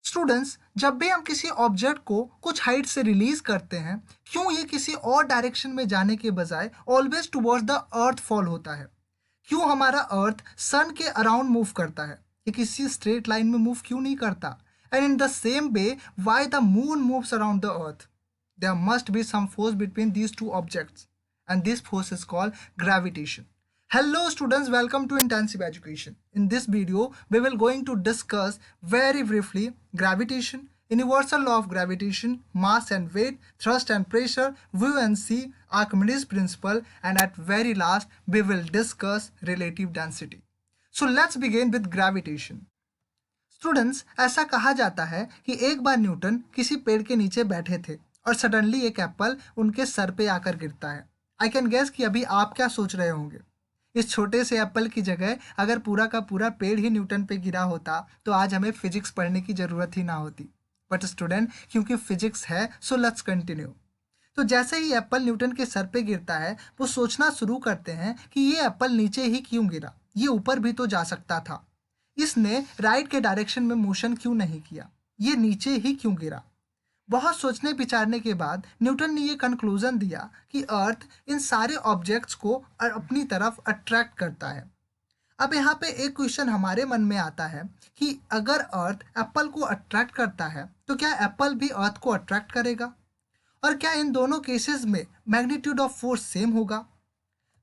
Students, जब भी हम किसी ऑब्जेक्ट को कुछ हाइट से रिलीज करते हैं, क्यों ये किसी और डायरेक्शन में जाने के बजाय always towards the earth fall होता है? क्यों हमारा अर्थ सन के अराउंड मूव करता है? ये किसी स्ट्रेट लाइन में मूव क्यों नहीं करता? And in the same way, why the moon moves around the earth? There must be some force between these two objects, and this force is called gravitation. Hello students, welcome to Intensive Education. In this video, we will going to discuss very briefly gravitation, universal law of gravitation, mass and weight, thrust and pressure, buoyancy, Archimedes principle, and at very last, we will discuss relative density. So let's begin with gravitation. Students, ऐसा कहा जाता है कि एक बार Newton किसी पेड़ के नीचे बैठे थे और सडनली एक एप्पल उनके सर पे आकर गिरता है। आई कैन गेस कि अभी आप क्या सोच रहे होंगे। इस छोटे से एप्पल की जगह अगर पूरा का पूरा पेड़ ही न्यूटन पे गिरा होता तो आज हमें फिजिक्स पढ़ने की ज़रूरत ही ना होती। बट स्टूडेंट, क्योंकि फिजिक्स है सो लेट्स कंटिन्यू। तो जैसे ही एप्पल न्यूटन के सर पे गिरता है, वो सोचना शुरू करते हैं कि ये एप्पल नीचे ही क्यों गिरा, ये ऊपर भी तो जा सकता था। इसने राइट के डायरेक्शन में मोशन क्यों नहीं किया, ये नीचे ही क्यों गिरा। बहुत सोचने विचारने के बाद न्यूटन ने ये कंक्लूजन दिया कि अर्थ इन सारे ऑब्जेक्ट्स को अपनी तरफ अट्रैक्ट करता है। अब यहाँ पे एक क्वेश्चन हमारे मन में आता है कि अगर अर्थ एप्पल को अट्रैक्ट करता है तो क्या एप्पल भी अर्थ को अट्रैक्ट करेगा, और क्या इन दोनों केसेस में मैग्नीट्यूड ऑफ फोर्स सेम होगा?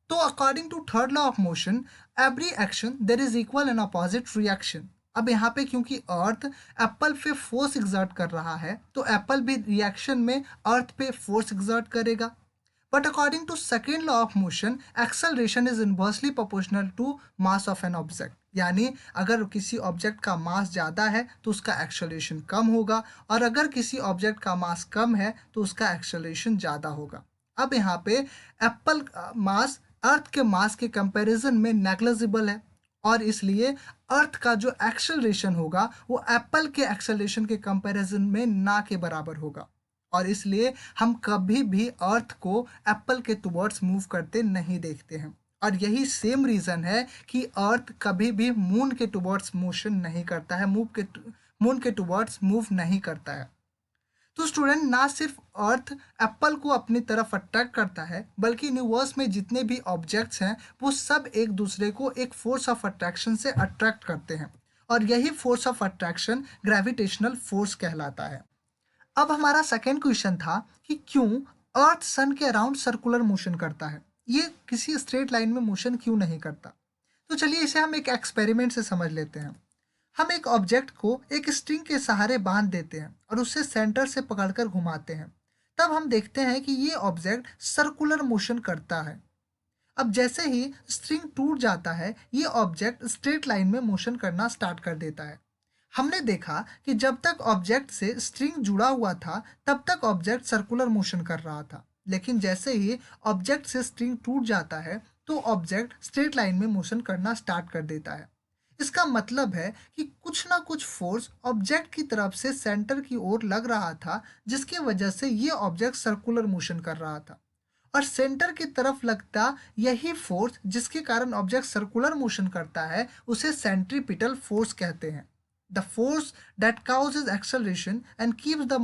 तो according to third law of motion, every action there is equal and opposite reaction. अब यहाँ पे क्योंकि अर्थ एप्पल पे फोर्स एग्जर्ट कर रहा है तो एप्पल भी रिएक्शन में अर्थ पे फोर्स एग्जर्ट करेगा। But according to second law of motion, acceleration is inversely proportional to mass of an object. यानी अगर किसी ऑब्जेक्ट का मास ज़्यादा है तो उसका एक्सेलरेशन कम होगा, और अगर किसी ऑब्जेक्ट का मास कम है तो उसका एक्सेलरेशन ज़्यादा होगा। अब यहाँ पे एप्पल मास अर्थ के मास के कंपैरिजन में नेग्लिजिबल है, और इसलिए अर्थ का जो एक्सेलरेशन होगा वो एप्पल के एक्सेलरेशन के कंपैरिजन में ना के बराबर होगा, और इसलिए हम कभी भी अर्थ को एप्पल के टुवर्ड्स मूव करते नहीं देखते हैं। और यही सेम रीज़न है कि अर्थ कभी भी मून के टुवर्ड्स मोशन नहीं करता है, मून के टुवर्ड्स मूव नहीं करता है। तो स्टूडेंट, ना सिर्फ अर्थ एप्पल को अपनी तरफ अट्रैक्ट करता है, बल्कि यूनिवर्स में जितने भी ऑब्जेक्ट्स हैं वो सब एक दूसरे को एक फोर्स ऑफ अट्रैक्शन से अट्रैक्ट करते हैं, और यही force of attraction gravitational force कहलाता है। अब हमारा सेकेंड क्वेश्चन था कि क्यों अर्थ सन के अराउंड सर्कुलर मोशन करता है, ये किसी स्ट्रेट लाइन में मोशन क्यों नहीं करता। तो चलिए इसे हम एक एक्सपेरिमेंट से समझ लेते हैं। हम एक ऑब्जेक्ट को एक स्ट्रिंग के सहारे बांध देते हैं और उसे सेंटर से पकड़कर घुमाते हैं। तब हम देखते हैं कि ये ऑब्जेक्ट सर्कुलर मोशन करता है। अब जैसे ही स्ट्रिंग टूट जाता है, ये ऑब्जेक्ट स्ट्रेट लाइन में मोशन करना स्टार्ट कर देता है। हमने देखा कि जब तक ऑब्जेक्ट से स्ट्रिंग जुड़ा हुआ था तब तक ऑब्जेक्ट सर्कुलर मोशन कर रहा था, लेकिन जैसे ही ऑब्जेक्ट से स्ट्रिंग टूट जाता है तो ऑब्जेक्ट स्ट्रेट लाइन में मोशन करना स्टार्ट कर देता है। इसका मतलब है कि कुछ ना कुछ फोर्स ऑब्जेक्ट की तरफ से सेंटर की ओर लग रहा था, जिसकी वजह से ये ऑब्जेक्ट सर्कुलर मोशन कर रहा था। और सेंटर की तरफ लगता यही फोर्स जिसके कारण ऑब्जेक्ट सर्कुलर मोशन करता है, उसे सेंट्रीपिटल फोर्स कहते हैं। The force that causes acceleration and keeps the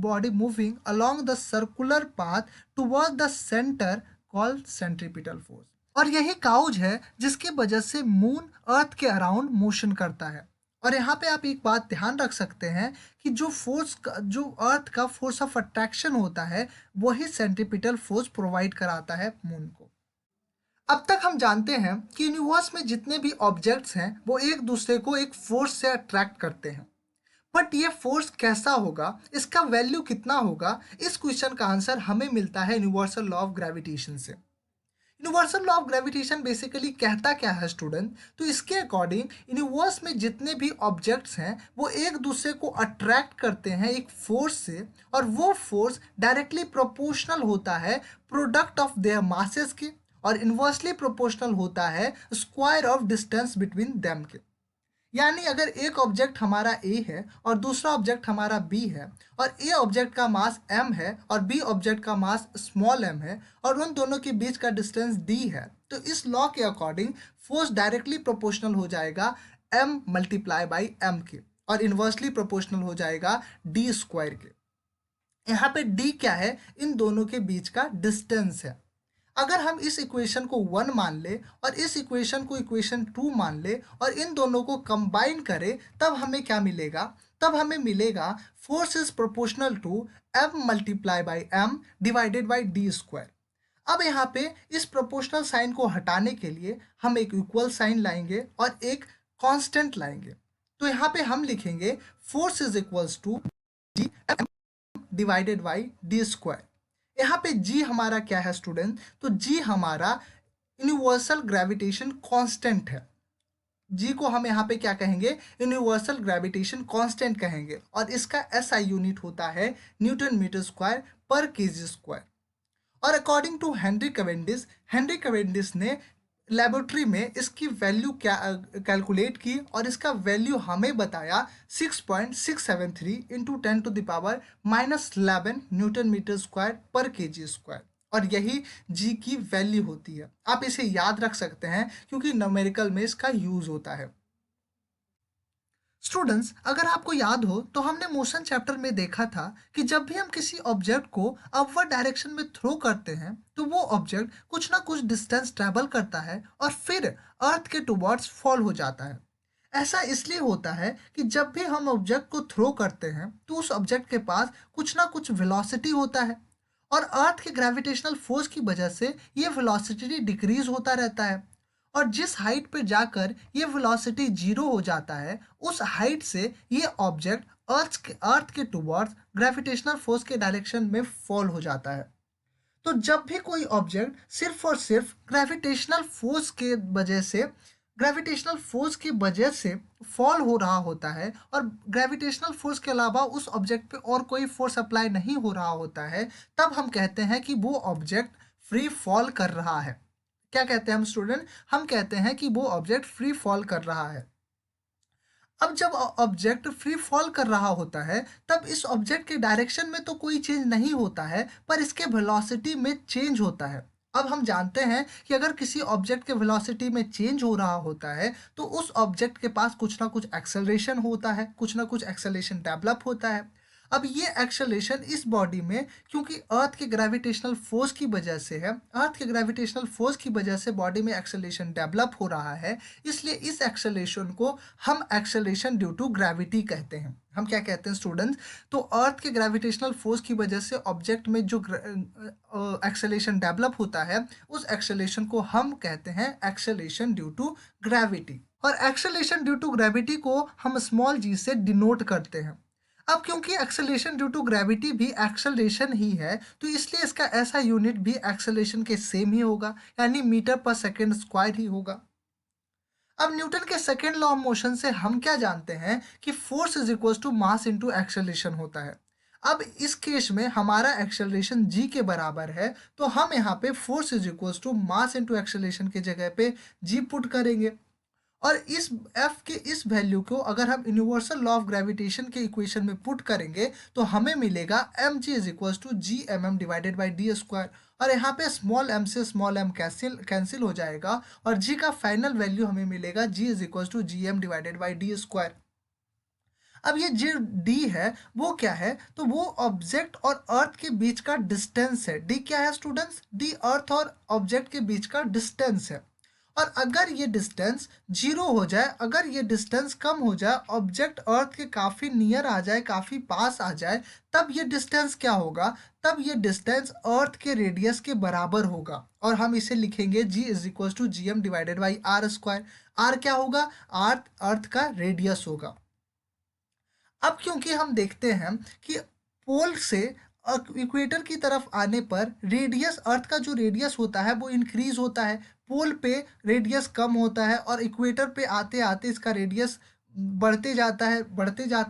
body moving along the circular path toward the center called centripetal force. और यही काउज है जिसकी वजह से मून अर्थ के अराउंड मोशन करता है। और यहाँ पे आप एक बात ध्यान रख सकते हैं कि जो अर्थ का फोर्स ऑफ अट्रैक्शन होता है वही सेंट्रीपिटल फोर्स प्रोवाइड कराता है मून को। अब तक हम जानते हैं कि यूनिवर्स में जितने भी ऑब्जेक्ट्स हैं वो एक दूसरे को एक फोर्स से अट्रैक्ट करते हैं। बट ये फोर्स कैसा होगा, इसका वैल्यू कितना होगा, इस क्वेश्चन का आंसर हमें मिलता है यूनिवर्सल लॉ ऑफ ग्रेविटेशन से। Universal law of gravitation basically कहता क्या है स्टूडेंट, तो इसके अकॉर्डिंग यूनिवर्स में जितने भी ऑब्जेक्ट्स हैं वो एक दूसरे को अट्रैक्ट करते हैं एक फोर्स से, और वो फोर्स डायरेक्टली प्रोपोर्शनल होता है प्रोडक्ट ऑफ देयर मासेस के, और इन्वर्सली प्रोपोर्शनल होता है square of distance between them के। यानी अगर एक ऑब्जेक्ट हमारा ए है और दूसरा ऑब्जेक्ट हमारा बी है, और ए ऑब्जेक्ट का मास m है और बी ऑब्जेक्ट का मास स्मॉल m है, और उन दोनों के बीच का डिस्टेंस d है, तो इस लॉ के अकॉर्डिंग फोर्स डायरेक्टली प्रोपोर्शनल हो जाएगा m मल्टीप्लाई बाई m के, और इन्वर्सली प्रोपोर्शनल हो जाएगा डी स्क्वायर के। यहाँ पे डी क्या है, इन दोनों के बीच का डिस्टेंस है। अगर हम इस इक्वेशन को 1 मान ले और इस इक्वेशन को इक्वेशन 2 मान ले और इन दोनों को कंबाइन करें, तब हमें क्या मिलेगा, तब हमें मिलेगा force is proportional to M multiply by M divided by D square. अब यहाँ पे इस प्रोपोर्शनल साइन को हटाने के लिए हम एक इक्वल साइन लाएंगे और एक कांस्टेंट लाएंगे। तो यहाँ पे हम लिखेंगे force is equals to G M divided by D square. यहाँ पे जी हमारा क्या है स्टूडेंट, तो जी हमारा यूनिवर्सल ग्रेविटेशन कांस्टेंट है। जी को हम यहाँ पे क्या कहेंगे, यूनिवर्सल ग्रेविटेशन कांस्टेंट कहेंगे और इसका एसआई यूनिट होता है न्यूटन मीटर स्क्वायर पर केजी स्क्वायर। और अकॉर्डिंग टू हेनरी कैवेंडिश ने लेबोरेटरी में इसकी वैल्यू क्या कैलकुलेट की और इसका वैल्यू हमें बताया 6.673 इंटू 10⁻⁻11 न्यूटन मीटर स्क्वायर पर केजी स्क्वायर। और यही जी की वैल्यू होती है। आप इसे याद रख सकते हैं क्योंकि न्यूमेरिकल में इसका यूज होता है। स्टूडेंट्स, अगर आपको याद हो तो हमने मोशन चैप्टर में देखा था कि जब भी हम किसी ऑब्जेक्ट को अपवर्ड डायरेक्शन में थ्रो करते हैं तो वो ऑब्जेक्ट कुछ ना कुछ डिस्टेंस ट्रैवल करता है और फिर अर्थ के टुवर्ड्स फॉल हो जाता है। ऐसा इसलिए होता है कि जब भी हम ऑब्जेक्ट को थ्रो करते हैं तो उस ऑब्जेक्ट के पास कुछ ना कुछ वेलोसिटी होता है और अर्थ के ग्रेविटेशनल फोर्स की वजह से ये वेलोसिटी डिक्रीज होता रहता है। और जिस हाइट पे जाकर ये वेलोसिटी जीरो हो जाता है, उस हाइट से ये ऑब्जेक्ट अर्थ के टुवर्ड्स ग्रेविटेशनल फोर्स के डायरेक्शन में फॉल हो जाता है। तो जब भी कोई ऑब्जेक्ट सिर्फ और सिर्फ ग्रेविटेशनल फोर्स की वजह से फॉल हो रहा होता है और ग्रेविटेशनल फोर्स के अलावा उस ऑब्जेक्ट पे और कोई फोर्स अप्लाई नहीं हो रहा होता है, तब हम कहते हैं कि वो ऑब्जेक्ट फ्री फॉल कर रहा है। क्या कहते हैं हम स्टूडेंट, हम कहते हैं कि वो ऑब्जेक्ट फ्री फॉल कर रहा है। अब जब ऑब्जेक्ट फ्री फॉल कर रहा होता है तब इस ऑब्जेक्ट के डायरेक्शन में तो कोई चेंज नहीं होता है, पर इसके वेलोसिटी में चेंज होता है। अब हम जानते हैं कि अगर किसी ऑब्जेक्ट के वेलोसिटी में चेंज हो रहा होता है तो उस ऑब्जेक्ट के पास कुछ ना कुछ एक्सेलरेशन होता है, कुछ ना कुछ एक्सेलरेशन डेवलप होता है। अब ये एक्सेलरेशन इस बॉडी में, क्योंकि अर्थ के ग्रेविटेशनल फोर्स की वजह से है, अर्थ के ग्रेविटेशनल फोर्स की वजह से बॉडी में एक्सेलरेशन डेवलप हो रहा है, इसलिए इस एक्सेलरेशन को हम एक्सेलरेशन ड्यू टू ग्रेविटी कहते हैं। हम क्या कहते हैं स्टूडेंट्स, तो अर्थ के ग्रेविटेशनल फोर्स की वजह से ऑब्जेक्ट में जो एक्सेलरेशन डेवलप होता है, उस एक्सेलरेशन को हम कहते हैं एक्सेलरेशन ड्यू टू ग्रेविटी। और एक्सेलरेशन ड्यू टू ग्रेविटी को हम स्मॉल जी से डिनोट करते हैं। अब क्योंकि एक्सेलरेशन ड्यू टू ग्रेविटी भी एक्सेलरेशन ही है, तो इसलिए इसका ऐसा यूनिट भी एक्सेलरेशन के सेम ही होगा, यानी मीटर पर सेकेंड स्क्वायर ही होगा। अब न्यूटन के सेकेंड लॉ ऑफ मोशन से हम क्या जानते हैं कि force is equal to mass into acceleration होता है। अब इस केस में हमारा एक्सेलरेशन जी के बराबर है, तो हम यहाँ पे force is equal to mass into acceleration के जगह पे जी पुट करेंगे। और इस एफ के इस वैल्यू को अगर हम यूनिवर्सल लॉ ऑफ ग्रेविटेशन के इक्वेशन में पुट करेंगे तो हमें मिलेगा M G is equal to G M M divided by D square. और यहाँ पे स्मॉल एम से स्मॉल एम कैंसिल हो जाएगा और जी का फाइनल वैल्यू हमें मिलेगा G is equal to G M divided by D square. अब ये जो डी है वो क्या है, तो वो ऑब्जेक्ट और अर्थ के बीच का डिस्टेंस है। डी क्या है स्टूडेंट्स, डी अर्थ और ऑब्जेक्ट के बीच का डिस्टेंस है। और अगर ये डिस्टेंस जीरो हो जाए, अगर ये डिस्टेंस कम हो जाए, ऑब्जेक्ट अर्थ के काफ़ी नियर आ जाए, काफ़ी पास आ जाए, तब ये डिस्टेंस क्या होगा, तब ये डिस्टेंस अर्थ के रेडियस के बराबर होगा और हम इसे लिखेंगे G is equal to G M divided by R square. R क्या होगा, अर्थ का रेडियस होगा। अब क्योंकि हम देखते हैं कि पोल से इक्वेटर की तरफ आने पर रेडियस, अर्थ का जो रेडियस होता है वो इंक्रीज होता है, पोल पे रेडियस कम होता है और इक्वेटर पे आते आते इसका रेडियस बढ़ते जाता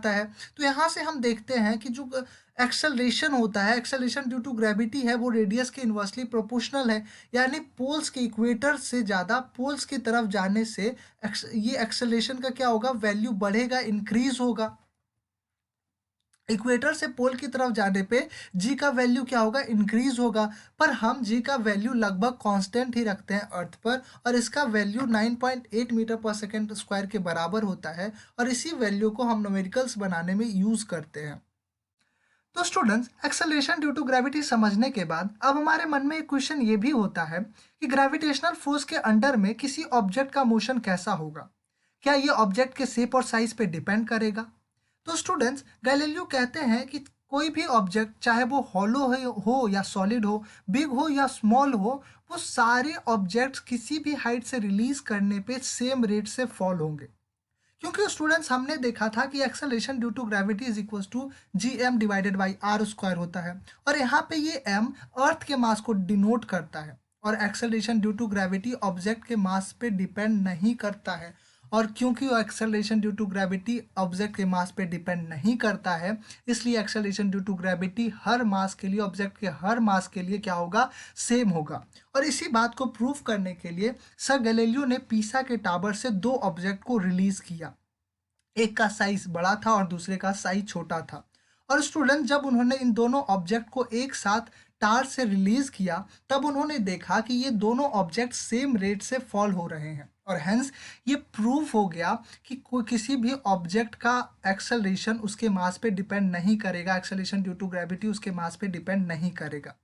है। तो यहाँ से हम देखते हैं कि जो एक्सेलरेशन होता है, एक्सेलरेशन ड्यू टू ग्रेविटी है, वो रेडियस के इन्वर्सली प्रोपोर्शनल है। यानी पोल्स के इक्वेटर से ज़्यादा पोल्स की तरफ जाने से ये एक्सेलरेशन का क्या होगा, वैल्यू बढ़ेगा, इंक्रीज होगा। इक्वेटर से पोल की तरफ जाने पे जी का वैल्यू क्या होगा, इंक्रीज होगा। पर हम जी का वैल्यू लगभग कांस्टेंट ही रखते हैं अर्थ पर, और इसका वैल्यू 9.8 मीटर पर सेकेंड स्क्वायर के बराबर होता है, और इसी वैल्यू को हम न्यूमेरिकल्स बनाने में यूज करते हैं। तो students, acceleration due to gravity समझने के बाद अब हमारे मन में एक क्वेश्चन ये भी होता है कि ग्रेविटेशनल फोर्स के अंडर में किसी ऑब्जेक्ट का मोशन कैसा होगा? क्या ये ऑब्जेक्ट के शेप और साइज पे डिपेंड करेगा? तो स्टूडेंट्स, गैलीलियो कहते हैं कि कोई भी ऑब्जेक्ट, चाहे वो हॉलो हो या सॉलिड हो, बिग हो या स्मॉल हो, वो सारे ऑब्जेक्ट्स किसी भी हाइट से रिलीज करने पे सेम रेट से फॉल होंगे। क्योंकि स्टूडेंट्स, हमने देखा था कि acceleration due to gravity is equal to G M divided by R square होता है, और यहाँ पे ये एम अर्थ के मास को डिनोट करता है, और acceleration due to gravity object के मास पे डिपेंड नहीं करता है। और क्योंकि acceleration due to gravity object के मास पे डिपेंड नहीं करता है, इसलिए एक्सेलरेशन ड्यू टू ग्रेविटी हर मास के लिए, ऑब्जेक्ट के हर मास के लिए क्या होगा, सेम होगा। और इसी बात को प्रूव करने के लिए सर गैलीलियो ने पीसा के टावर से दो ऑब्जेक्ट को रिलीज किया। एक का साइज बड़ा था और दूसरे का साइज छोटा था। और स्टूडेंट, जब उन्होंने इन दोनों ऑब्जेक्ट को एक साथ टार से रिलीज किया, तब उन्होंने देखा कि ये दोनों ऑब्जेक्ट सेम रेट से फॉल हो रहे हैं, और हेंस ये प्रूव हो गया कि कोई किसी भी ऑब्जेक्ट का एक्सेलरेशन उसके मास पे डिपेंड नहीं करेगा, एक्सेलरेशन ड्यू टू ग्रेविटी उसके मास पे डिपेंड नहीं करेगा।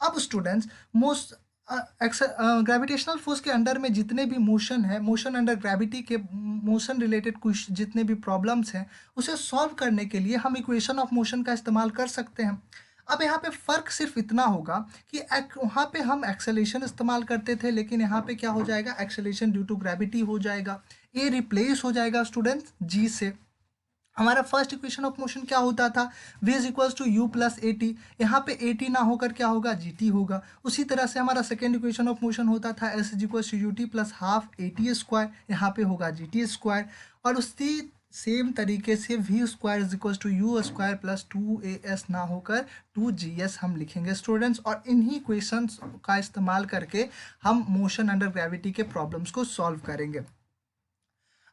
अब स्टूडेंट्स, मोस्ट ग्रेविटेशनल फोर्स के अंडर में जितने भी मोशन है, मोशन अंडर ग्रेविटी के मोशन रिलेटेड कुछ जितने भी प्रॉब्लम्स हैं, उसे सॉल्व करने के लिए हम इक्वेशन ऑफ मोशन का इस्तेमाल कर सकते हैं। अब यहाँ पे फ़र्क सिर्फ इतना होगा कि वहाँ पे हम एक्सेलेशन इस्तेमाल करते थे, लेकिन यहाँ पे क्या हो जाएगा, एक्सेलेशन ड्यू टू ग्रेविटी हो जाएगा। ए रिप्लेस हो जाएगा स्टूडेंट्स जी से। हमारा फर्स्ट इक्वेशन ऑफ मोशन क्या होता था, v is equals to U plus A T. यहाँ पे ए टी ना होकर क्या होगा, जी टी होगा। उसी तरह से हमारा सेकेंड इक्वेशन ऑफ मोशन होता था S is equals to U T plus half A T square, यहाँ पे होगा जी टी स्क्वायर। और उसी सेम तरीके से V square is equals to U square plus two A S ना होकर टू जी एस हम लिखेंगे स्टूडेंट्स, और इन्हीं इक्वेशंस का इस्तेमाल करके हम मोशन अंडर ग्रेविटी के प्रॉब्लम्स को सॉल्व करेंगे।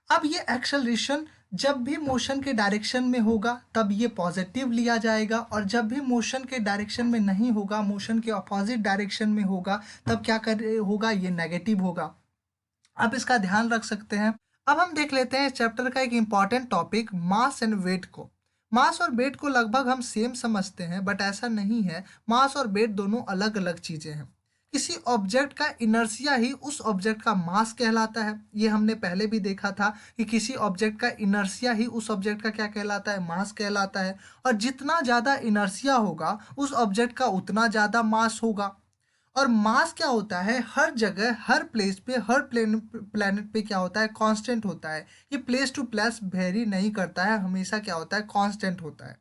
अब ये एक्सेलरेशन जब भी मोशन के डायरेक्शन में होगा तब ये पॉजिटिव लिया जाएगा, और जब भी मोशन के डायरेक्शन में नहीं होगा, मोशन के अपोजिट डायरेक्शन में होगा, तब क्या कर होगा, ये नेगेटिव होगा। अब इसका ध्यान रख सकते हैं। अब हम देख लेते हैं इस चैप्टर का एक important topic, mass and weight को। मास और वेट को लगभग हम सेम समझते हैं, बट ऐसा नहीं है। मास और वेट दोनों अलग अलग चीज़ें हैं। किसी ऑब्जेक्ट का इनर्शिया ही उस ऑब्जेक्ट का मास कहलाता है। ये हमने पहले भी देखा था कि किसी ऑब्जेक्ट का इनर्शिया ही उस ऑब्जेक्ट का क्या कहलाता है, मास कहलाता है। और जितना ज़्यादा इनर्शिया होगा उस ऑब्जेक्ट का उतना ज़्यादा मास होगा। और मास क्या होता है, हर जगह, हर प्लेस पे, हर प्लेनेट पे क्या होता है, कांस्टेंट होता है। ये प्लेस टू प्लेस वेरी नहीं करता है, हमेशा क्या होता है, कांस्टेंट होता है।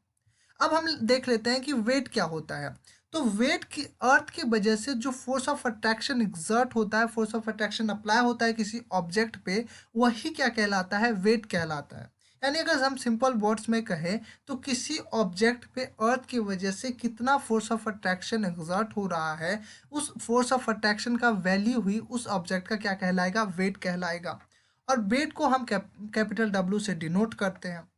अब हम देख लेते हैं कि वेट क्या होता है। तो वेट की अर्थ की वजह से जो फोर्स ऑफ अट्रैक्शन एग्जर्ट होता है, फोर्स ऑफ अट्रैक्शन अप्लाई होता है किसी ऑब्जेक्ट पे, वही क्या कहलाता है, वेट कहलाता है। यानी अगर हम सिंपल वर्ड्स में कहें तो किसी ऑब्जेक्ट पे अर्थ की वजह से कितना फोर्स ऑफ अट्रैक्शन एग्जर्ट हो रहा है, उस फोर्स ऑफ अट्रैक्शन का वैल्यू ही उस ऑब्जेक्ट का क्या कहलाएगा, वेट कहलाएगा। और वेट को हम कैपिटल डब्ल्यू से डिनोट करते हैं।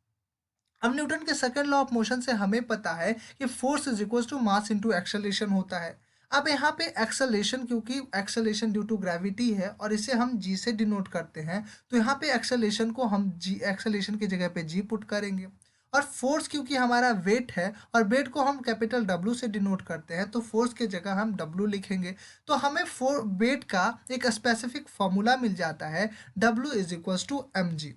अब न्यूटन के सेकंड लॉ ऑफ मोशन से हमें पता है कि force is equal to mass into acceleration होता है। अब यहाँ पे एक्सेलरेशन, क्योंकि एक्सेलरेशन ड्यू टू ग्रेविटी है और इसे हम जी से डिनोट करते हैं, तो यहाँ पे एक्सेलरेशन को हम जी, एक्सेलरेशन की जगह पे जी पुट करेंगे। और फोर्स क्योंकि हमारा वेट है और वेट को हम कैपिटल डब्ल्यू से डिनोट करते हैं, तो फोर्स की जगह हम डब्ल्यू लिखेंगे। तो हमें वेट का एक स्पेसिफिक फॉर्मूला मिल जाता है, W is equal to M G.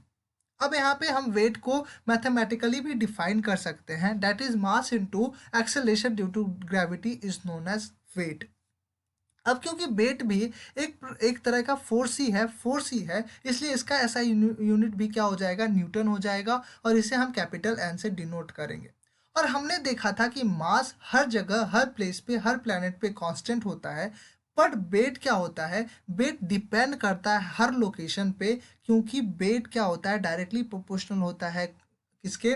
अब यहाँ पे हम वेट को मैथमेटिकली भी डिफाइन कर सकते हैं, that is mass into acceleration due to gravity is known as weight. अब क्योंकि वेट भी एक तरह का फोर्स ही है, इसलिए इसका ऐसा यूनिट भी क्या हो जाएगा, न्यूटन हो जाएगा, और इसे हम कैपिटल एन से डिनोट करेंगे। और हमने देखा था कि मास हर जगह, हर प्लेस पे, हर प्लेनेट पे कांस्टेंट होता है, बट वेट क्या होता है, वेट डिपेंड करता है हर लोकेशन पे, क्योंकि वेट क्या होता है, डायरेक्टली प्रोपोर्शनल होता है किसके,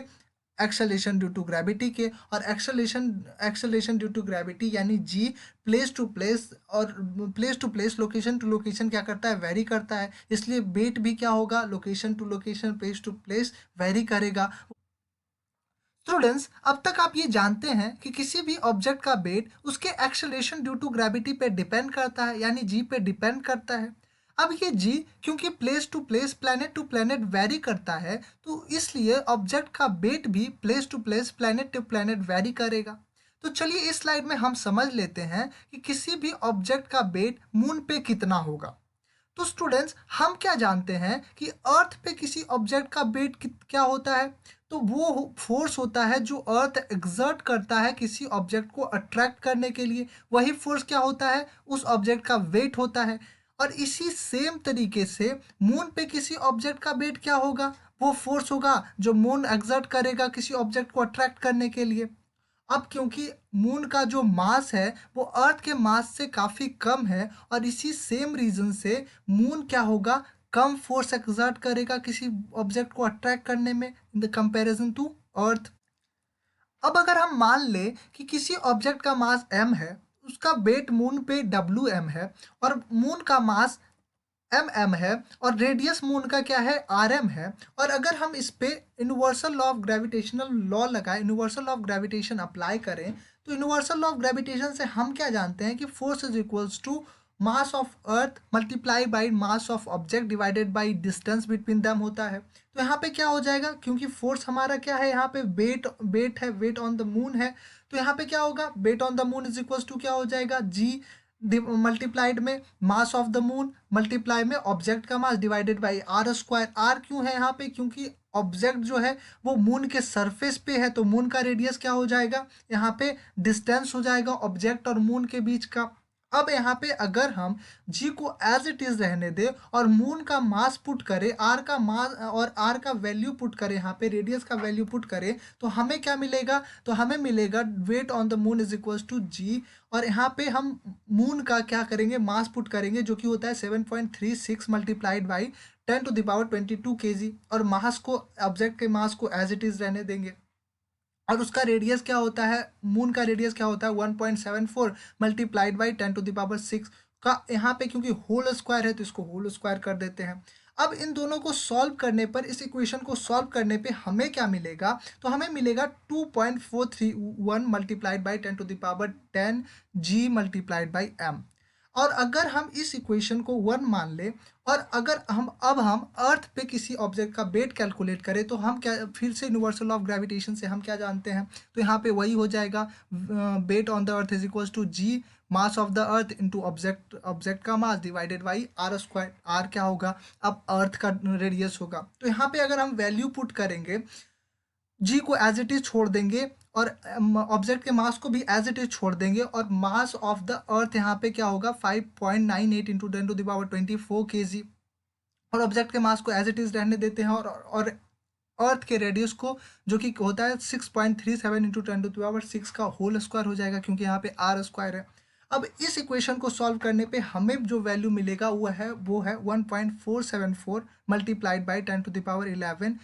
एक्सेलेरेशन ड्यू टू ग्रेविटी के। और एक्सेलेरेशन ड्यू टू ग्रेविटी यानी जी, प्लेस टू प्लेस, और place to place, location to location क्या करता है, वेरी करता है। इसलिए वेट भी क्या होगा, location to location, place to place vary करेगा। स्टूडेंट्स, अब तक आप ये जानते हैं कि किसी भी ऑब्जेक्ट का वेट उसके एक्सेलरेशन ड्यू टू ग्रेविटी पे डिपेंड करता है, यानी जी पे डिपेंड करता है। अब ये जी क्योंकि place to place, planet to planet vary करता है, तो इसलिए ऑब्जेक्ट का वेट भी place to place, planet to planet vary करेगा। तो चलिए इस स्लाइड में हम समझ लेते हैं कि किसी भी ऑब्जेक्ट का वेट मून पे कितना होगा। तो स्टूडेंट्स, हम क्या जानते हैं कि अर्थ पे किसी ऑब्जेक्ट का वेट क्या होता है? तो वो फोर्स होता है जो अर्थ एग्जर्ट करता है किसी ऑब्जेक्ट को अट्रैक्ट करने के लिए। वही फोर्स क्या होता है? उस ऑब्जेक्ट का वेट होता है। और इसी सेम तरीके से मून पे किसी ऑब्जेक्ट का वेट क्या होगा? वो फोर्स होगा जो मून एग्जर्ट करेगा किसी ऑब्जेक्ट को अट्रैक्ट करने के लिए। अब क्योंकि मून का जो मास है वो अर्थ के मास से काफ़ी कम है, और इसी सेम रीज़न से मून क्या होगा, कम फोर्स एक्सर्ट करेगा किसी ऑब्जेक्ट को अट्रैक्ट करने में in the comparison to earth. अब अगर हम मान लें कि किसी ऑब्जेक्ट का मास m है, उसका वेट मून पे Wm है, और मून का मास mm है, और रेडियस मून का क्या है, rm है। और अगर हम इस पे universal law of gravitational law लगाए, universal law of gravitation apply करें, तो यूनिवर्सल लॉ ऑफ ग्रेविटेशन से हम क्या जानते हैं कि force is equals to mass of earth multiply by mass of object divided by distance between them होता है। तो यहाँ पे क्या हो जाएगा, क्योंकि फोर्स हमारा क्या है, यहाँ पे वेट वेट है, वेट ऑन द मून है, तो यहाँ पे क्या होगा, weight on the moon is equals to क्या हो जाएगा, जी मल्टीप्लाइड में mass of the moon multiply में ऑब्जेक्ट का mass divided by R square. R क्यों है यहाँ पे, क्योंकि ऑब्जेक्ट जो है वो मून के सरफेस पे है, तो मून का रेडियस क्या हो जाएगा, यहाँ पे डिस्टेंस हो जाएगा ऑब्जेक्ट और मून के बीच का। अब यहाँ पे अगर हम जी को एज इट इज रहने दें और मून का मास पुट करें, आर का मास और आर का वैल्यू पुट करें, यहाँ पे रेडियस का वैल्यू पुट करें, तो हमें क्या मिलेगा, तो हमें मिलेगा weight on the moon is equals to G. और यहाँ पे हम मून का क्या करेंगे, मास पुट करेंगे, जो कि होता है 7.36 multiplied by 10 to the power 22 kg, और मास को, ऑब्जेक्ट के मास को एज इट इज रहने देंगे। और उसका रेडियस क्या होता है, मून का रेडियस क्या होता है, 1.74 multiplied by 10 to the power 6 का। यहाँ पे क्योंकि होल स्क्वायर है तो इसको होल स्क्वायर कर देते हैं। अब इन दोनों को सॉल्व करने पर, इस इक्वेशन को सॉल्व करने पे हमें क्या मिलेगा, तो हमें मिलेगा 2.431 multiplied by 10 to the power 10 G multiplied by M. और अगर हम इस इक्वेशन को 1 मान लें, और अगर हम अर्थ पे किसी ऑब्जेक्ट का वेट कैलकुलेट करें, तो हम क्या, फिर से यूनिवर्सल ऑफ ग्रेविटेशन से हम क्या जानते हैं, तो यहाँ पे वही हो जाएगा, weight on the earth is equals to G mass of the earth into object, object का mass divided by R square. R क्या होगा, अब अर्थ का रेडियस होगा। तो यहाँ पे अगर हम वैल्यू पुट करेंगे, जी को एज इट इज छोड़ देंगे, और ऑब्जेक्ट के मास को भी एज इट इज छोड़ देंगे, और मास ऑफ द अर्थ यहाँ पे क्या होगा, 5.98 into 10 to the power 24 kg। और ऑब्जेक्ट के मास को एज इट इज रहने देते हैं, और अर्थ के रेडियस को, जो कि होता है 6.37 इंटू 10 to the power 6 का होल स्क्वायर हो जाएगा, क्योंकि यहाँ पे आर स्क्वायर है। अब इस इक्वेशन को सॉल्व करने पे हमें जो वैल्यू मिलेगा वो है 1.474 multiplied by 10 to the power 11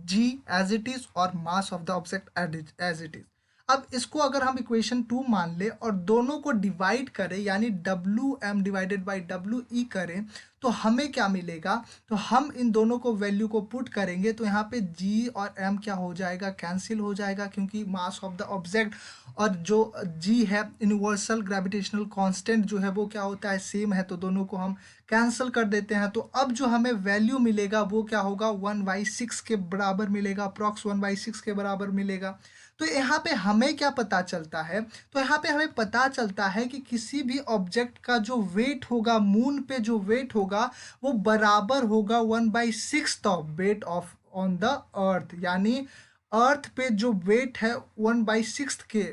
G as it is, और mass of the object as it is. अब इसको अगर हम इक्वेशन 2 मान ले और दोनों को डिवाइड करें, यानी W M divided by W E करें, तो हमें क्या मिलेगा, तो हम इन दोनों को वैल्यू को पुट करेंगे, तो यहाँ पे जी और एम क्या हो जाएगा, कैंसिल हो जाएगा, क्योंकि मास ऑफ द ऑब्जेक्ट और जो जी है, यूनिवर्सल ग्रेविटेशनल कांस्टेंट जो है वो क्या होता है, सेम है, तो दोनों को हम कैंसिल कर देते हैं। तो अब जो हमें वैल्यू मिलेगा वो क्या होगा, 1/6 के बराबर मिलेगा, अप्रॉक्स 1/6 के बराबर मिलेगा। तो यहाँ पे हमें क्या पता चलता है, तो यहाँ पे हमें पता चलता है कि किसी भी ऑब्जेक्ट का जो वेट होगा, मून पे जो वेट होगा, वो बराबर होगा 1/6 of weight of on the अर्थ। यानी अर्थ पे जो वेट है 1/6 के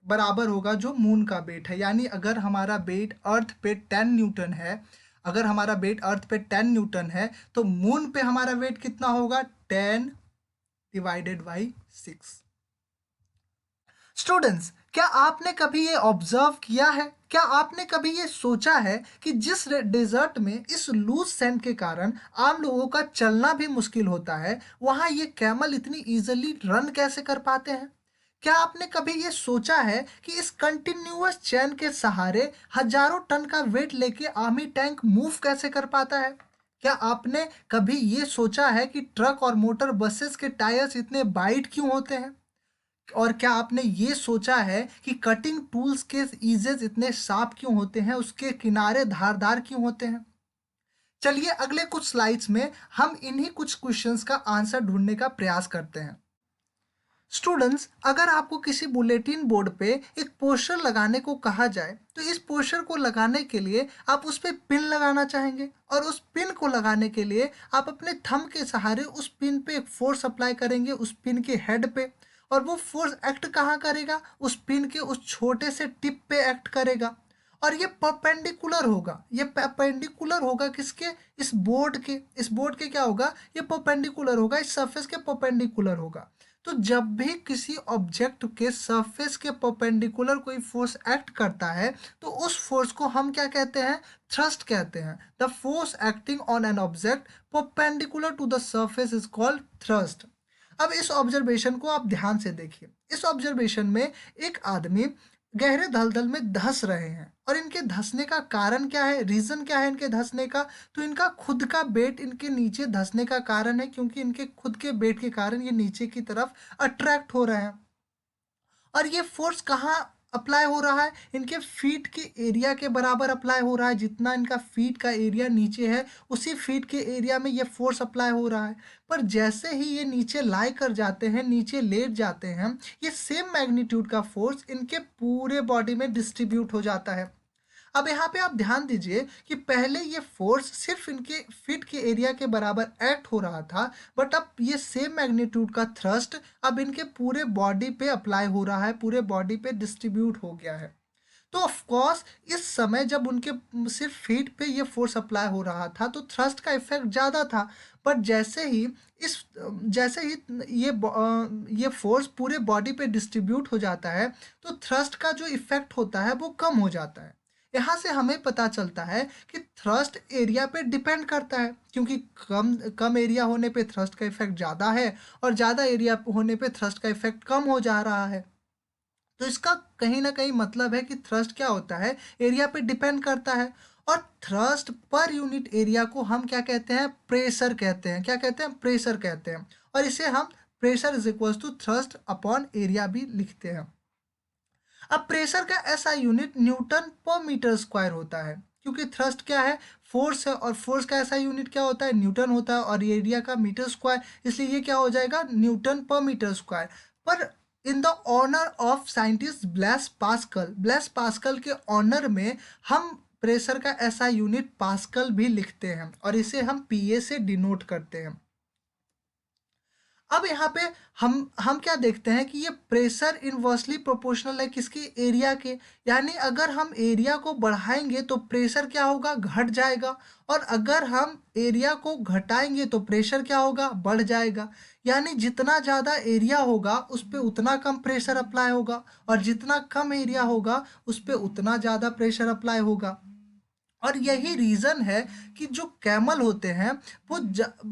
बराबर होगा जो मून का वेट है। यानी अगर हमारा वेट अर्थ पे 10 न्यूटन है, अगर हमारा वेट अर्थ पे 10 न्यूटन है, तो मून पे हमारा वेट कितना होगा, 10 डिवाइडेड बाई 6। स्टूडेंट्स, क्या आपने कभी ये ऑब्जर्व किया है, क्या आपने कभी ये सोचा है कि जिस डेजर्ट में इस लूज सैंड के कारण आम लोगों का चलना भी मुश्किल होता है, वहाँ ये कैमल इतनी इजीली रन कैसे कर पाते हैं? क्या आपने कभी ये सोचा है कि इस कंटिन्यूअस चैन के सहारे हजारों टन का वेट लेके आर्मी टैंक मूव कैसे कर पाता है? क्या आपने कभी ये सोचा है कि ट्रक और मोटर बसेस के टायर्स इतने वाइड क्यों होते हैं? और क्या आपने ये सोचा है कि कटिंग टूल्स के ईजेस इतने शार्प क्यों होते हैं, उसके किनारे धारदार क्यों होते हैं? चलिए अगले कुछ स्लाइड्स में हम इन्हीं कुछ क्वेश्चंस का आंसर ढूंढने का प्रयास करते हैं। स्टूडेंट्स, अगर आपको किसी बुलेटिन बोर्ड पे एक पोस्टर लगाने को कहा जाए तो इस पोस्टर को लगाने के लिए आप उस पे पिन लगाना चाहेंगे, और उस पिन को लगाने के लिए आप अपने थंब के सहारे उस पिन पे एक फोर्स अप्लाई करेंगे उस पिन के हेड पे, और वो फोर्स एक्ट कहाँ करेगा? उस पिन के उस छोटे से टिप पे एक्ट करेगा, और ये परपेंडिकुलर होगा। ये परपेंडिकुलर होगा किसके? इस बोर्ड के। इस बोर्ड के क्या होगा? ये परपेंडिकुलर होगा, इस सरफेस के परपेंडिकुलर होगा। तो जब भी किसी ऑब्जेक्ट के सरफेस के परपेंडिकुलर कोई फोर्स एक्ट करता है तो उस फोर्स को हम क्या कहते हैं? थ्रस्ट कहते हैं। The force acting on an object perpendicular to the surface is called thrust. अब इस ऑब्जर्वेशन को आप ध्यान से देखिए। इस ऑब्जर्वेशन में एक आदमी गहरे दलदल में धंस रहे हैं, और इनके धंसने का कारण क्या है? रीजन क्या है इनके धंसने का? तो इनका खुद का वेट इनके नीचे धंसने का कारण है, क्योंकि इनके खुद के वेट के कारण ये नीचे की तरफ अट्रैक्ट हो रहे हैं। और ये फोर्स कहाँ अप्लाई हो रहा है? इनके फीट के एरिया के बराबर अप्लाई हो रहा है। जितना इनका फीट का एरिया नीचे है उसी फीट के एरिया में ये फोर्स अप्लाई हो रहा है। पर जैसे ही ये नीचे लाई कर जाते हैं, नीचे लेट जाते हैं, ये सेम मैग्नीट्यूड का फोर्स इनके पूरे बॉडी में डिस्ट्रीब्यूट हो जाता है। अब यहाँ पे आप ध्यान दीजिए कि पहले ये फोर्स सिर्फ इनके फिट के एरिया के बराबर एक्ट हो रहा था, बट अब ये सेम मैग्नीट्यूड का थ्रस्ट अब इनके पूरे बॉडी पे अप्लाई हो रहा है, पूरे बॉडी पे डिस्ट्रीब्यूट हो गया है। तो ऑफ कोर्स इस समय जब उनके सिर्फ फीट पे ये फोर्स अप्लाई हो रहा था तो थ्रस्ट का इफेक्ट ज़्यादा था। बट जैसे ही ये फोर्स पूरे बॉडी पे डिस्ट्रीब्यूट हो जाता है तो थ्रस्ट का जो इफेक्ट होता है वो कम हो जाता है। यहाँ से हमें पता चलता है कि थ्रस्ट एरिया पे डिपेंड करता है, क्योंकि कम कम एरिया होने पे थ्रस्ट का इफेक्ट ज़्यादा है और ज़्यादा एरिया होने पे थ्रस्ट का इफेक्ट कम हो जा रहा है। तो इसका कहीं ना कहीं मतलब है कि थ्रस्ट क्या होता है? एरिया पे डिपेंड करता है। और थ्रस्ट पर यूनिट एरिया को हम क्या कहते हैं? प्रेशर कहते हैं। क्या कहते हैं? प्रेशर कहते हैं। और इसे हम pressure is equal to thrust upon area भी लिखते हैं। अब प्रेशर का ऐसा unit newton per metre square होता है, क्योंकि थ्रस्ट क्या है? फोर्स है, और फोर्स का ऐसा यूनिट क्या होता है? न्यूटन होता है, और एरिया का मीटर स्क्वायर, इसलिए ये क्या हो जाएगा? Newton per metre square. पर in the honour of scientist Blaise Pascal के ऑनर में हम प्रेशर का ऐसा यूनिट पास्कल भी लिखते हैं, और इसे हम पीए से डिनोट करते हैं। अब यहाँ पे हम क्या देखते हैं कि ये प्रेशर इनवर्सली प्रोपोर्शनल है किसके? एरिया के। यानी अगर हम एरिया को बढ़ाएंगे तो प्रेशर क्या होगा? घट जाएगा, और अगर हम एरिया को घटाएंगे तो प्रेशर क्या होगा? बढ़ जाएगा। यानी जितना ज़्यादा एरिया होगा उस पर उतना कम प्रेशर अप्लाई होगा, और जितना कम एरिया होगा उस पर उतना ज़्यादा प्रेशर अप्लाई होगा। और यही रीज़न है कि जो कैमल होते हैं वो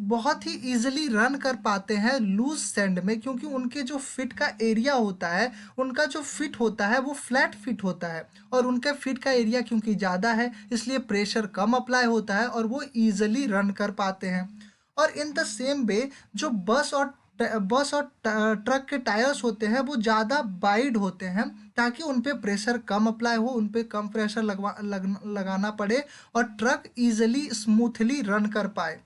बहुत ही इजीली रन कर पाते हैं लूज सैंड में, क्योंकि उनके जो फिट का एरिया होता है, उनका जो फिट होता है वो फ्लैट फिट होता है, और उनके फिट का एरिया क्योंकि ज़्यादा है इसलिए प्रेशर कम अप्लाई होता है और वो ईजिली रन कर पाते हैं। और इन द सेम वे जो बस और ट्रक के टायर्स होते हैं वो ज़्यादा वाइड होते हैं, ताकि उन पे प्रेशर कम अप्लाई हो, उन पे कम प्रेशर लगाना पड़े, और ट्रक इजीली स्मूथली रन कर पाए।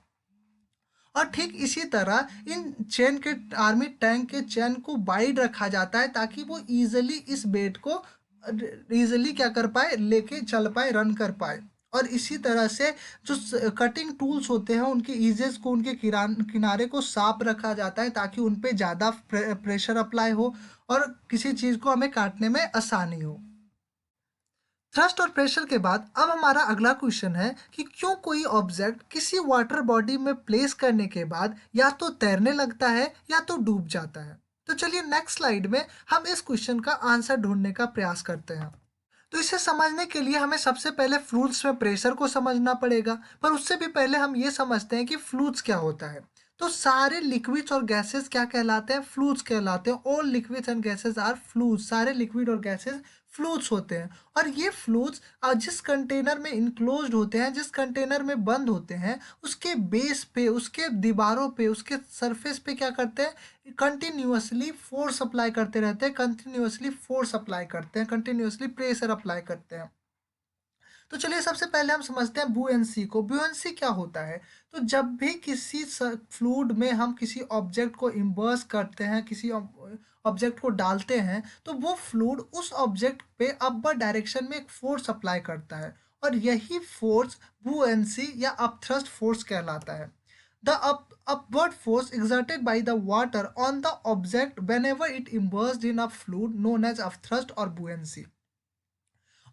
और ठीक इसी तरह इन चेन के आर्मी टैंक के चेन को वाइड रखा जाता है, ताकि वो इजीली इस वेट को इजीली क्या कर पाए? लेके चल पाए, रन कर पाए। और इसी तरह से जो कटिंग टूल्स होते हैं उनके ईजेस को, उनके किनारे को साफ रखा जाता है, ताकि उन पे ज़्यादा प्रेशर अप्लाई हो और किसी चीज़ को हमें काटने में आसानी हो। थ्रस्ट और प्रेशर के बाद अब हमारा अगला क्वेश्चन है कि क्यों कोई ऑब्जेक्ट किसी वाटर बॉडी में प्लेस करने के बाद या तो तैरने लगता है या तो डूब जाता है। तो चलिए नेक्स्ट स्लाइड में हम इस क्वेश्चन का आंसर ढूंढने का प्रयास करते हैं। तो इसे समझने के लिए हमें सबसे पहले फ्लूइड्स में प्रेशर को समझना पड़ेगा, पर उससे भी पहले हम ये समझते हैं कि फ्लूइड्स क्या होता है। तो सारे लिक्विड्स और गैसेस क्या कहलाते हैं? फ्लूइड्स कहलाते हैं। All liquids and gases are fluids. सारे लिक्विड और गैसेस फ्लूइड्स होते हैं। और ये फ्लूइड्स जिस कंटेनर में इनक्लोज्ड होते हैं, जिस कंटेनर में बंद होते हैं, उसके बेस पे, उसके दीवारों पे, उसके सरफेस पे क्या करते हैं? कंटिन्यूअसली फोर्स अप्लाई करते रहते हैं, कंटिन्यूअसली फोर्स अप्लाई करते हैं, कंटिन्यूअसली प्रेशर अप्लाई करते हैं। तो चलिए सबसे पहले हम समझते हैं बुएंसी को। बुएंसी क्या होता है? तो जब भी किसी फ्लूइड में हम किसी ऑब्जेक्ट को इम्बर्स करते हैं, किसी ऑब्जेक्ट को डालते हैं, तो वो फ्लूइड उस ऑब्जेक्ट पे अपवर्ड डायरेक्शन में एक फोर्स अप्लाई करता है, और यही फोर्स बुएंसी या अपथ्रस्ट फोर्स कहलाता है। The upward force exerted by the water on the object whenever it immersed in a fluid known as upthrust or buoyancy।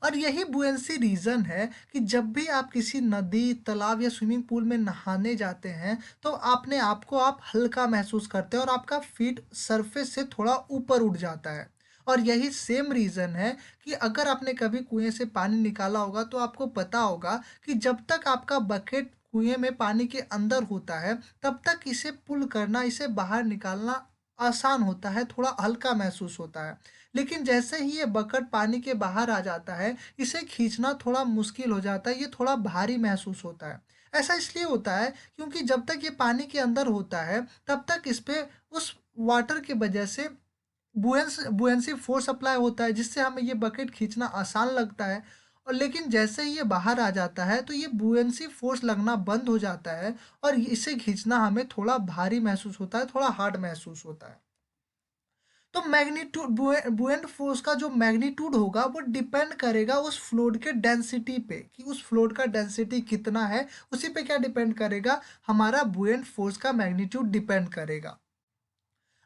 और यही बुएंसी रीज़न है कि जब भी आप किसी नदी, तालाब या स्विमिंग पूल में नहाने जाते हैं, तो अपने आप को आप हल्का महसूस करते हैं और आपका फीट सरफेस से थोड़ा ऊपर उठ जाता है। और यही सेम रीज़न है कि अगर आपने कभी कुएं से पानी निकाला होगा, तो आपको पता होगा कि जब तक आपका बकेट कुएं में पानी के अंदर होता है, तब तक इसे पुल करना, इसे बाहर निकालना आसान होता है, थोड़ा हल्का महसूस होता है। लेकिन जैसे ही ये बकेट पानी के बाहर आ जाता है, इसे खींचना थोड़ा मुश्किल हो जाता है, ये थोड़ा भारी महसूस होता है। ऐसा इसलिए होता है क्योंकि जब तक ये पानी के अंदर होता है, तब तक इस पे उस वाटर की वजह से बुएंसी फोर्स अप्लाई होता है, जिससे हमें ये बकेट खींचना आसान लगता है। और लेकिन जैसे ही ये बाहर आ जाता है, तो ये बुएंसी फोर्स लगना बंद हो जाता है, और इसे खींचना हमें थोड़ा भारी महसूस होता है, थोड़ा हार्ड महसूस होता है। तो मैग्नीट्यूड, बुएंट फोर्स का जो मैग्नीट्यूड होगा वो डिपेंड करेगा उस फ्लूइड के डेंसिटी पे, कि उस फ्लूइड का डेंसिटी कितना है, उसी पे क्या डिपेंड करेगा? हमारा बुएंट फोर्स का मैग्नीट्यूड डिपेंड करेगा।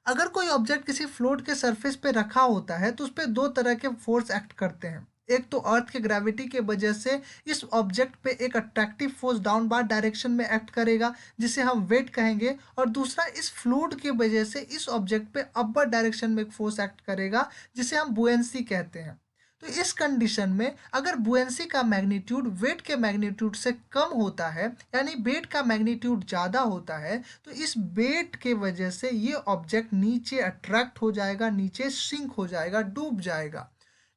अगर कोई ऑब्जेक्ट किसी फ्लूइड के सरफेस पे रखा होता है, तो उस पे दो तरह के फोर्स एक्ट करते हैं। एक तो अर्थ के ग्रेविटी के वजह से इस ऑब्जेक्ट पे एक अट्रैक्टिव फोर्स डाउनवार्ड डायरेक्शन में एक्ट करेगा, जिसे हम वेट कहेंगे। और दूसरा इस फ्लूइड के वजह से इस ऑब्जेक्ट पे अपवर्ड डायरेक्शन में एक फोर्स एक्ट करेगा, जिसे हम बुएंसी कहते हैं। तो इस कंडीशन में अगर बुएंसी का मैग्नीट्यूड वेट के मैग्नीट्यूड से कम होता है, यानी वेट का मैग्नीट्यूड ज़्यादा होता है, तो इस वेट के वजह से ये ऑब्जेक्ट नीचे अट्रैक्ट हो जाएगा, नीचे सिंक हो जाएगा, डूब जाएगा।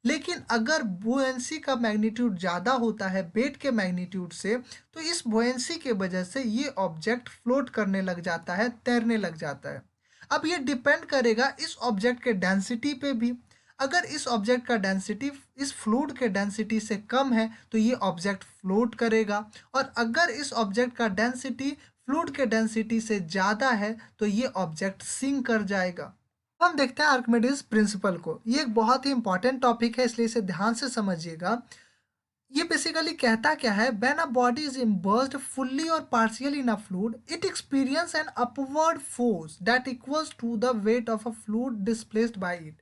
लेकिन अगर बुएंसी का मैग्नीट्यूड ज़्यादा होता है वेट के मैग्नीट्यूड से, तो इस बुएंसी के वजह से ये ऑब्जेक्ट फ्लोट करने लग जाता है, तैरने लग जाता है। अब ये डिपेंड करेगा इस ऑब्जेक्ट के डेंसिटी पे भी। अगर इस ऑब्जेक्ट का डेंसिटी इस फ्लूइड के डेंसिटी से कम है, तो ये ऑब्जेक्ट फ्लोट करेगा। और अगर इस ऑब्जेक्ट का डेंसिटी फ्लूइड के डेंसिटी से ज़्यादा है, तो ये ऑब्जेक्ट सिंक कर जाएगा। हम देखते हैं आर्किमिडीज प्रिंसिपल को। ये एक बहुत ही इंपॉर्टेंट टॉपिक है, इसलिए इसे ध्यान से समझिएगा। ये बेसिकली कहता क्या है? When a body is immersed fully और partially in a fluid, it experience an upward force that equals to the weight of a fluid displaced by it.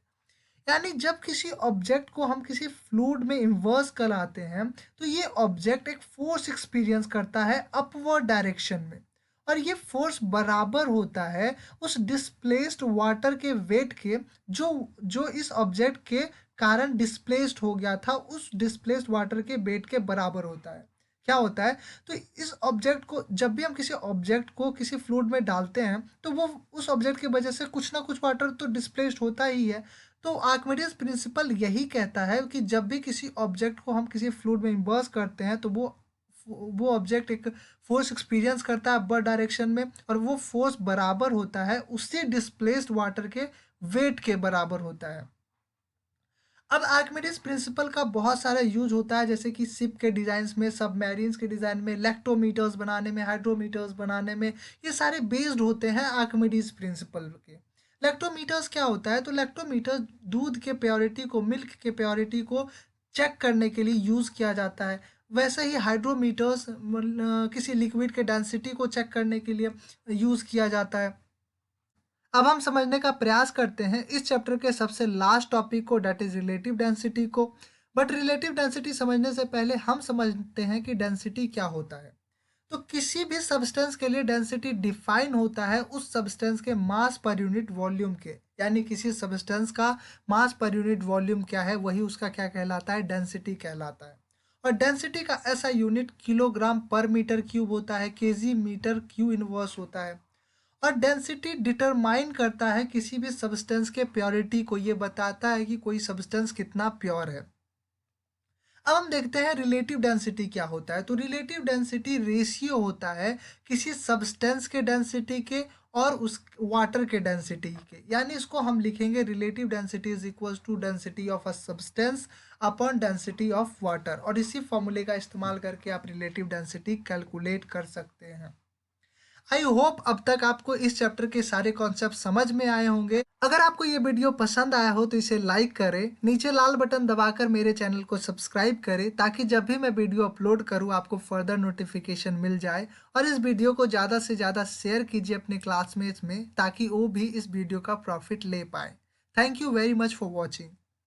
यानी जब किसी ऑब्जेक्ट को हम किसी फ्लूइड में इन्वर्स कराते हैं, तो ये ऑब्जेक्ट एक फोर्स एक्सपीरियंस करता है अपवर्ड डायरेक्शन में। और ये फोर्स बराबर होता है उस डिस्प्लेस्ड वाटर के वेट के, जो जो इस ऑब्जेक्ट के कारण डिस्प्लेस्ड हो गया था, उस डिस्प्लेस्ड वाटर के वेट के बराबर होता है। क्या होता है? तो इस ऑब्जेक्ट को, जब भी हम किसी ऑब्जेक्ट को किसी फ्लूइड में डालते हैं, तो वो उस ऑब्जेक्ट की वजह से कुछ ना कुछ वाटर तो डिस्प्लेस्ड होता ही है। तो आर्किमिडीज प्रिंसिपल यही कहता है कि जब भी किसी ऑब्जेक्ट को हम किसी फ्लूइड में इम्बर्स करते हैं, तो वो ऑब्जेक्ट एक फोर्स एक्सपीरियंस करता है अपर डायरेक्शन में, और वो फोर्स बराबर होता है उसी डिस्प्लेस्ड वाटर के वेट के बराबर होता है। अब आर्किमिडीज प्रिंसिपल का बहुत सारा यूज होता है, जैसे कि शिप के डिजाइन में, सबमरीन्स के डिजाइन में, इलेक्ट्रोमीटर्स बनाने में, हाइड्रोमीटर्स बनाने में, ये सारे बेस्ड होते हैं आर्किमिडीज प्रिंसिपल के। इलेक्ट्रोमीटर्स क्या होता है? तो इलेक्ट्रोमीटर दूध के प्योरिटी को, मिल्क के प्योरिटी को चेक करने के लिए यूज़ किया जाता है। वैसे ही हाइड्रोमीटर्स किसी लिक्विड के डेंसिटी को चेक करने के लिए यूज़ किया जाता है। अब हम समझने का प्रयास करते हैं इस चैप्टर के सबसे लास्ट टॉपिक को, डेट इज रिलेटिव डेंसिटी को। बट रिलेटिव डेंसिटी समझने से पहले हम समझते हैं कि डेंसिटी क्या होता है। तो किसी भी सब्सटेंस के लिए डेंसिटी डिफाइन होता है उस सब्सटेंस के मास पर यूनिट वॉल्यूम के, यानी किसी सब्सटेंस का मास पर यूनिट वॉल्यूम क्या है, वही उसका क्या कहलाता है? डेंसिटी कहलाता है। और डेंसिटी का ऐसा यूनिट किलोग्राम पर मीटर क्यूब होता है, केजी मीटर क्यू इनवर्स होता है। और डेंसिटी डिटरमाइन करता है किसी भी सब्सटेंस के प्योरिटी को, ये बताता है कि कोई सब्सटेंस कितना प्योर है। अब हम देखते हैं रिलेटिव डेंसिटी क्या होता है। तो रिलेटिव डेंसिटी रेशियो होता है किसी सब्सटेंस के डेंसिटी के और उस वाटर के डेंसिटी के, यानी इसको हम लिखेंगे relative density is equals to density of a substance upon density of water, और इसी फॉर्मूले का इस्तेमाल करके आप रिलेटिव डेंसिटी कैलकुलेट कर सकते हैं। आई होप अब तक आपको इस चैप्टर के सारे कॉन्सेप्ट समझ में आए होंगे। अगर आपको ये वीडियो पसंद आया हो तो इसे लाइक करें, नीचे लाल बटन दबाकर मेरे चैनल को सब्सक्राइब करें ताकि जब भी मैं वीडियो अपलोड करूं आपको फर्दर नोटिफिकेशन मिल जाए। और इस वीडियो को ज़्यादा से ज़्यादा शेयर कीजिए अपने क्लासमेट्स में ताकि वो भी इस वीडियो का प्रॉफिट ले पाए। Thank you very much for watching.